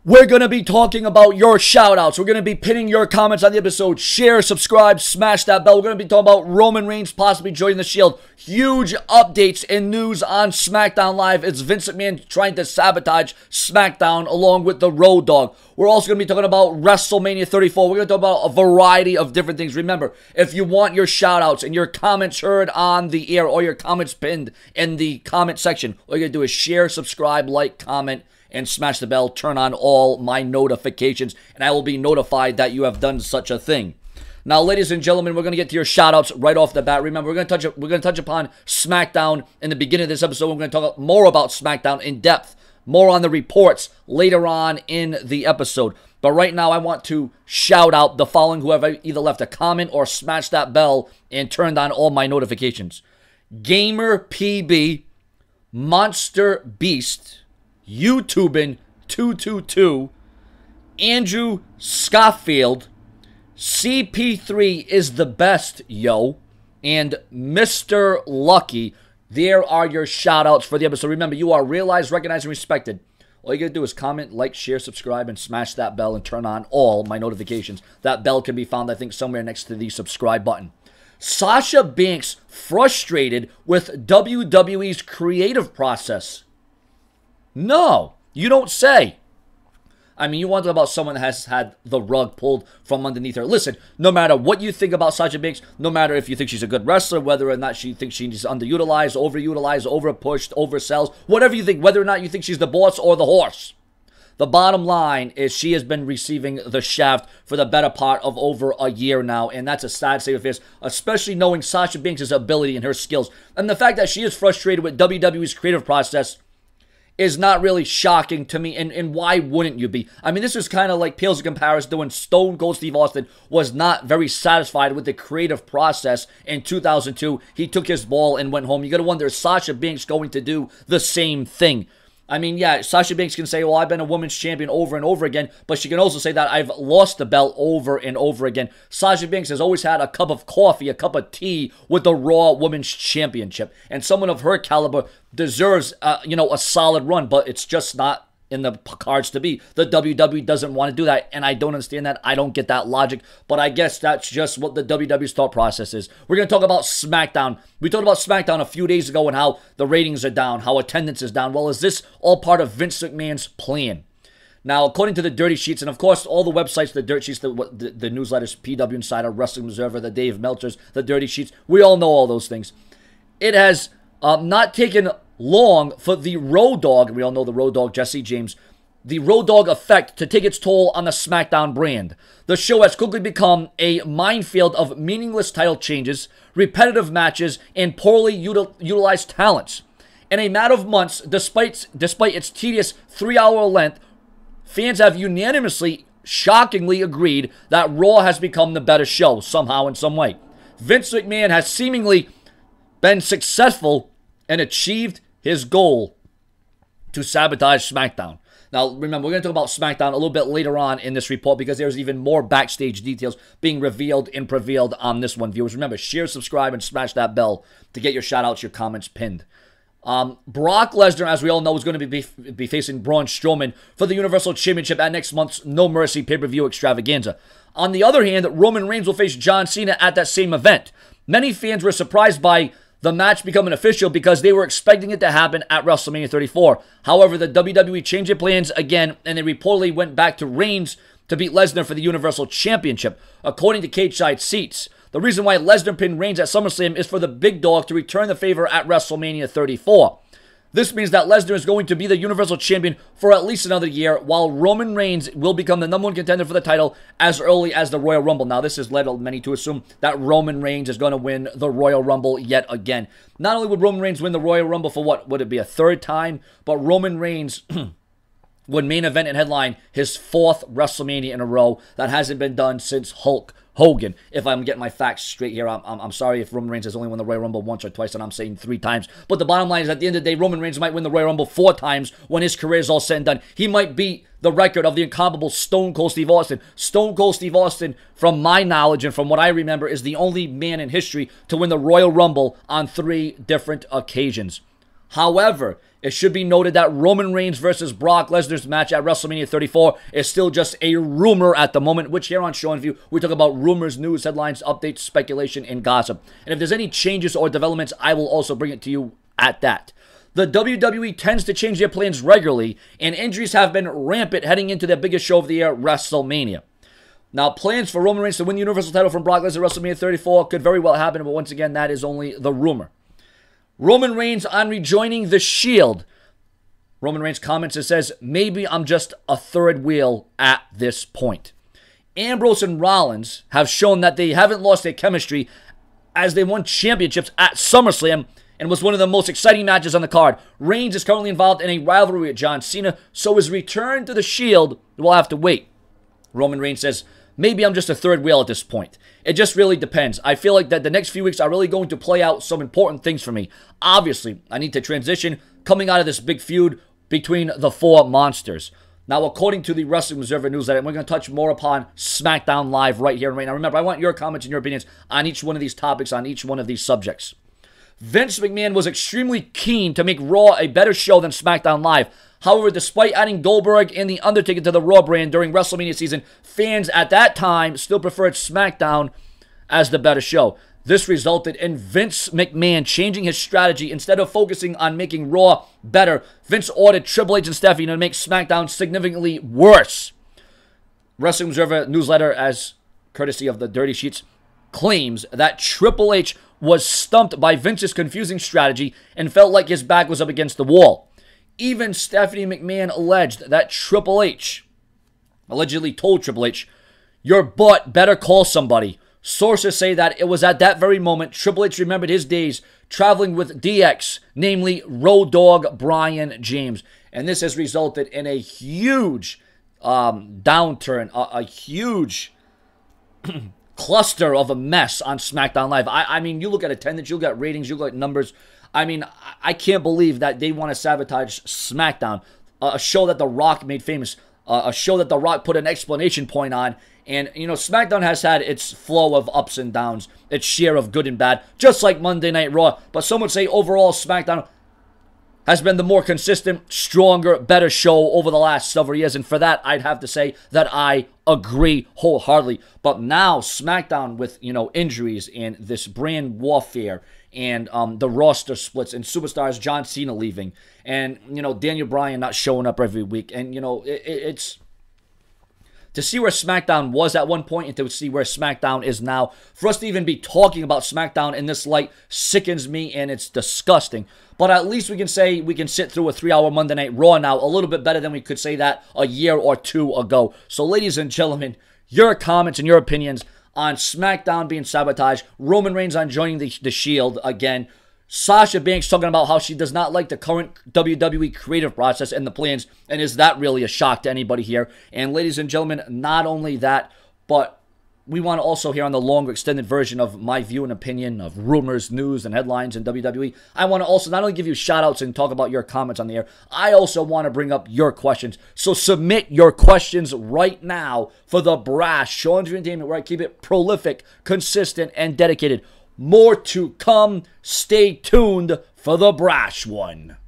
We're going to be talking about your shoutouts. We're going to be pinning your comments on the episode. Share, subscribe, smash that bell. We're going to be talking about Roman Reigns possibly joining the Shield. Huge updates and news on SmackDown Live. It's Vince McMahon trying to sabotage SmackDown along with the Road Dogg. We're also going to be talking about WrestleMania 34. We're going to talk about a variety of different things. Remember, if you want your shoutouts and your comments heard on the air or your comments pinned in the comment section, all you're going to do is share, subscribe, like, comment, and smash the bell, turn on all my notifications, and I will be notified that you have done such a thing. Now, ladies and gentlemen, we're going to get to your shoutouts right off the bat. Remember, we're going to touch upon SmackDown in the beginning of this episode. We're going to talk more about SmackDown in depth, more on the reports later on in the episode. But right now, I want to shout out the following who have either left a comment or smashed that bell and turned on all my notifications. Gamer PB, Monster Beast, YouTubin 222, Andrew Schofield, CP3 is the best, yo, and Mr. Lucky. There are your shoutouts for the episode. Remember, you are realized, recognized, and respected. All you gotta do is comment, like, share, subscribe, and smash that bell and turn on all my notifications. That bell can be found, I think, somewhere next to the subscribe button. Sasha Banks frustrated with WWE's creative process. No, you don't say. I mean, you want to talk about someone that has had the rug pulled from underneath her. Listen, no matter what you think about Sasha Banks, no matter if you think she's a good wrestler, whether or not she thinks she's underutilized, overutilized, overpushed, oversells, whatever you think, whether or not you think she's the boss or the horse. The bottom line is she has been receiving the shaft for the better part of over a year now, and that's a sad state of affairs, especially knowing Sasha Banks' ability and her skills. And the fact that she is frustrated with WWE's creative process is not really shocking to me, and why wouldn't you be? I mean, this is kind of like pales in comparison to when Stone Cold Steve Austin was not very satisfied with the creative process in 2002. He took his ball and went home. You got to wonder, is Sasha Banks going to do the same thing? I mean, yeah, Sasha Banks can say, well, I've been a women's champion over and over again, but she can also say that I've lost the belt over and over again. Sasha Banks has always had a cup of coffee, a cup of tea with the Raw Women's Championship, and someone of her caliber deserves, a solid run, but it's just not in the cards to be. The WWE doesn't want to do that, and I don't understand that. I don't get that logic, but I guess that's just what the WWE's thought process is. We're going to talk about SmackDown. We talked about SmackDown a few days ago and how the ratings are down, how attendance is down. Well, is this all part of Vince McMahon's plan? Now, according to the Dirty Sheets, and of course, all the websites, the Dirt Sheets, the newsletters, PW Insider, Wrestling Observer, the Dave Meltzers, the Dirty Sheets, we all know all those things. It has not taken long for the Road Dogg, we all know the Road Dogg, Jesse James, the Road Dogg effect to take its toll on the SmackDown brand. The show has quickly become a minefield of meaningless title changes, repetitive matches, and poorly utilized talents. In a matter of months, despite its tedious 3-hour length, fans have unanimously, shockingly agreed that Raw has become the better show, somehow in some way. Vince McMahon has seemingly been successful and achieved his goal to sabotage SmackDown. Now, remember, we're going to talk about SmackDown a little bit later on in this report because there's even more backstage details being revealed and prevailed on this one. Viewers, remember, share, subscribe, and smash that bell to get your shout-outs, your comments pinned. Brock Lesnar, as we all know, is going to be facing Braun Strowman for the Universal Championship at next month's No Mercy pay-per-view extravaganza. On the other hand, Roman Reigns will face John Cena at that same event. Many fans were surprised by the match becoming official because they were expecting it to happen at WrestleMania 34. However, the WWE changed their plans again, and they reportedly went back to Reigns to beat Lesnar for the Universal Championship, according to Cage Side Seats. The reason why Lesnar pinned Reigns at SummerSlam is for the big dog to return the favor at WrestleMania 34. This means that Lesnar is going to be the Universal Champion for at least another year, while Roman Reigns will become the #1 contender for the title as early as the Royal Rumble. Now, this has led many to assume that Roman Reigns is going to win the Royal Rumble yet again. Not only would Roman Reigns win the Royal Rumble for what? Would it be a third time? But Roman Reigns would main event and headline his 4th WrestleMania in a row. That hasn't been done since Hulk Hogan. If I'm getting my facts straight here, I'm sorry if Roman Reigns has only won the Royal Rumble once or twice, and I'm saying 3 times. But the bottom line is, at the end of the day, Roman Reigns might win the Royal Rumble 4 times when his career is all said and done. He might beat the record of the incomparable Stone Cold Steve Austin. Stone Cold Steve Austin, from my knowledge and from what I remember, is the only man in history to win the Royal Rumble on 3 different occasions. However, It should be noted that Roman Reigns versus Brock Lesnar's match at WrestleMania 34 is still just a rumor at the moment, which here on Show and View, we talk about rumors, news, headlines, updates, speculation, and gossip. And if there's any changes or developments, I will also bring it to you at that. The WWE tends to change their plans regularly, and injuries have been rampant heading into their biggest show of the year, WrestleMania. Now, plans for Roman Reigns to win the Universal title from Brock Lesnar at WrestleMania 34 could very well happen, but once again, that is only the rumor. Roman Reigns on rejoining the Shield. Roman Reigns comments and says, maybe I'm just a third wheel at this point. Ambrose and Rollins have shown that they haven't lost their chemistry as they won championships at SummerSlam and was one of the most exciting matches on the card. Reigns is currently involved in a rivalry with John Cena, so his return to the Shield will have to wait. Roman Reigns says, maybe I'm just a third wheel at this point. It just really depends. I feel like that the next few weeks are really going to play out some important things for me. Obviously, I need to transition coming out of this big feud between the four monsters. Now, according to the Wrestling Observer newsletter, we're going to touch more upon SmackDown Live right here and right now. Remember, I want your comments and your opinions on each one of these topics, on each one of these subjects. Vince McMahon was extremely keen to make Raw a better show than SmackDown Live. However, despite adding Goldberg and The Undertaker to the Raw brand during WrestleMania season, fans at that time still preferred SmackDown as the better show. This resulted in Vince McMahon changing his strategy. Instead of focusing on making Raw better, Vince ordered Triple H and Stephanie to make SmackDown significantly worse. Wrestling Observer newsletter, as courtesy of the Dirty Sheets, claims that Triple H was stumped by Vince's confusing strategy and felt like his back was up against the wall. Even Stephanie McMahon alleged that Triple H allegedly told Triple H, your butt better call somebody. Sources say that it was at that very moment Triple H remembered his days traveling with DX, namely Road Dogg Brian James. And this has resulted in a huge downturn, a huge cluster of a mess on SmackDown Live. I mean, you look at attendance, you look at ratings, you look at numbers. I mean, I can't believe that they want to sabotage SmackDown, a show that The Rock made famous, a show that The Rock put an explanation point on. And, you know, SmackDown has had its flow of ups and downs, its share of good and bad, just like Monday Night Raw. But some would say overall SmackDown has been the more consistent, stronger, better show over the last several years. And for that, I'd have to say that I agree wholeheartedly. But now SmackDown with, you know, injuries and this brand warfare and the roster splits and superstars John Cena leaving and, you know, Daniel Bryan not showing up every week. And, you know, it's to see where SmackDown was at one point and to see where SmackDown is now. For us to even be talking about SmackDown in this light sickens me and it's disgusting. But at least we can say we can sit through a 3-hour Monday Night Raw now a little bit better than we could say that a year or two ago. So ladies and gentlemen, your comments and your opinions on SmackDown being sabotaged, Roman Reigns on joining the Shield again, Sasha Banks talking about how she does not like the current WWE creative process and the plans, and is that really a shock to anybody here? And ladies and gentlemen, not only that, but we want to also hear on the longer extended version of my view and opinion of rumors, news, and headlines in WWE. I want to also not only give you shout outs and talk about your comments on the air, I also want to bring up your questions. So submit your questions right now for the Brash Show and Entertainment, where I keep it prolific, consistent, and dedicated. More to come. Stay tuned for the Brash one.